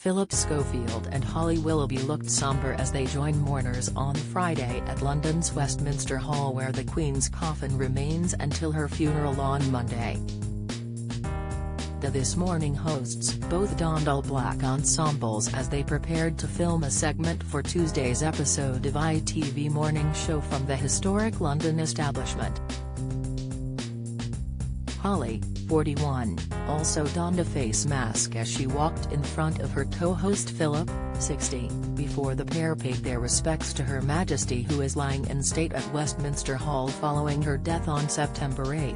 Phillip Schofield and Holly Willoughby looked sombre as they joined mourners on Friday at London's Westminster Hall, where the Queen's coffin remains until her funeral on Monday. The This Morning hosts both donned all black ensembles as they prepared to film a segment for Tuesday's episode of ITV morning show from the historic London establishment. Holly, 41, also donned a face mask as she walked in front of her co-host Phillip, 60, before the pair paid their respects to Her Majesty, who is lying in state at Westminster Hall following her death on September 8.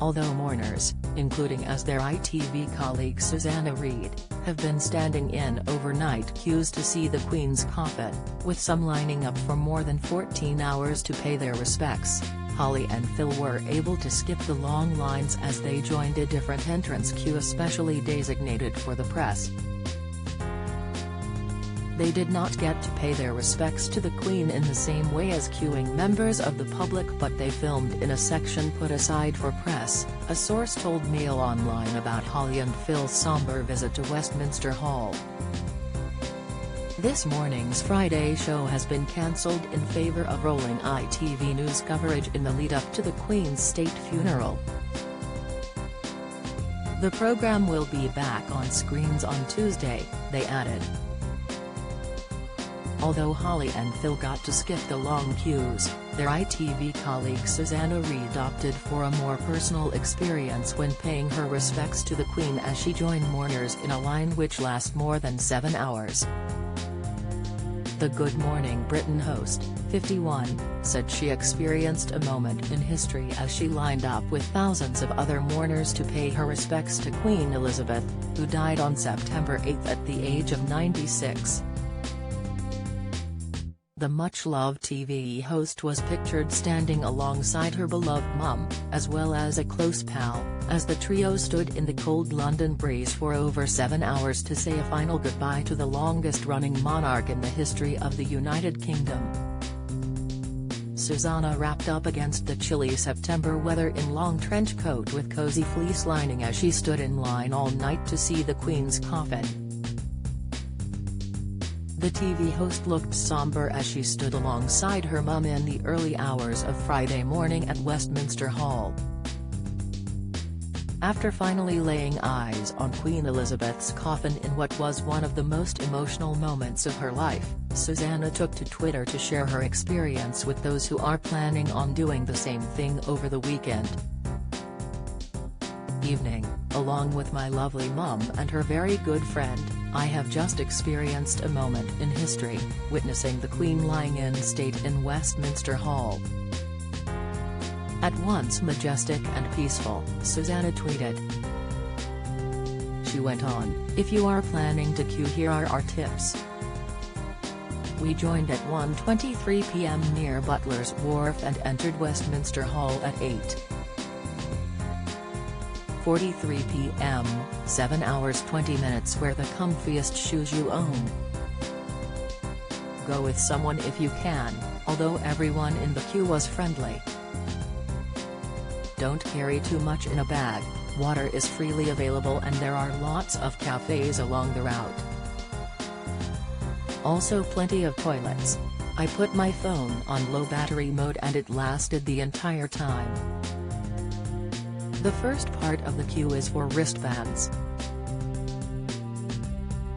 Although mourners, including as their ITV colleague Susanna Reid, have been standing in overnight queues to see the Queen's coffin, with some lining up for more than 14 hours to pay their respects, Holly and Phil were able to skip the long lines as they joined a different entrance queue especially designated for the press. They did not get to pay their respects to the Queen in the same way as queuing members of the public, but they filmed in a section put aside for press, a source told Mail Online about Holly and Phil's sombre visit to Westminster Hall. This morning's Friday show has been cancelled in favour of rolling ITV news coverage in the lead-up to the Queen's state funeral. The programme will be back on screens on Tuesday, they added. Although Holly and Phil got to skip the long queues, their ITV colleague Susanna Reid opted for a more personal experience when paying her respects to the Queen as she joined mourners in a line which lasts more than 7 hours. The Good Morning Britain host, 51, said she experienced a moment in history as she lined up with thousands of other mourners to pay her respects to Queen Elizabeth, who died on September 8 at the age of 96. The much-loved TV host was pictured standing alongside her beloved mum, as well as a close pal, as the trio stood in the cold London breeze for over 7 hours to say a final goodbye to the longest-running monarch in the history of the United Kingdom. Susanna wrapped up against the chilly September weather in long trench coat with cosy fleece lining as she stood in line all night to see the Queen's coffin. The TV host looked sombre as she stood alongside her mum in the early hours of Friday morning at Westminster Hall. After finally laying eyes on Queen Elizabeth's coffin in what was one of the most emotional moments of her life, Susanna took to Twitter to share her experience with those who are planning on doing the same thing over the weekend. Evening, along with my lovely mum and her very good friend, I have just experienced a moment in history, witnessing the Queen lying in state in Westminster Hall. At once majestic and peaceful, Susanna tweeted. She went on, "If you are planning to queue, here are our tips." We joined at 1:23 p.m. near Butler's Wharf and entered Westminster Hall at 8:43 p.m., 7 hours 20 minutes. Wear the comfiest shoes you own. Go with someone if you can, although everyone in the queue was friendly. Don't carry too much in a bag, water is freely available and there are lots of cafes along the route. Also plenty of toilets. I put my phone on low battery mode and it lasted the entire time. The first part of the queue is for wristbands.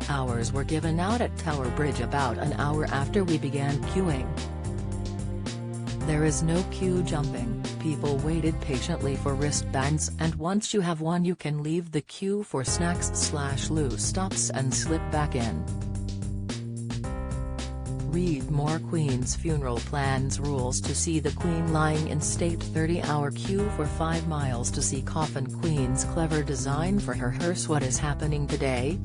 Ours were given out at Tower Bridge about an hour after we began queuing. There is no queue jumping, people waited patiently for wristbands, and once you have one you can leave the queue for snacks/loose stops and slip back in. Read more Queen's funeral plans. Rules to see the Queen lying in state. 30-hour queue for 5 miles to see coffin. Queen's clever design for her hearse. What is happening today?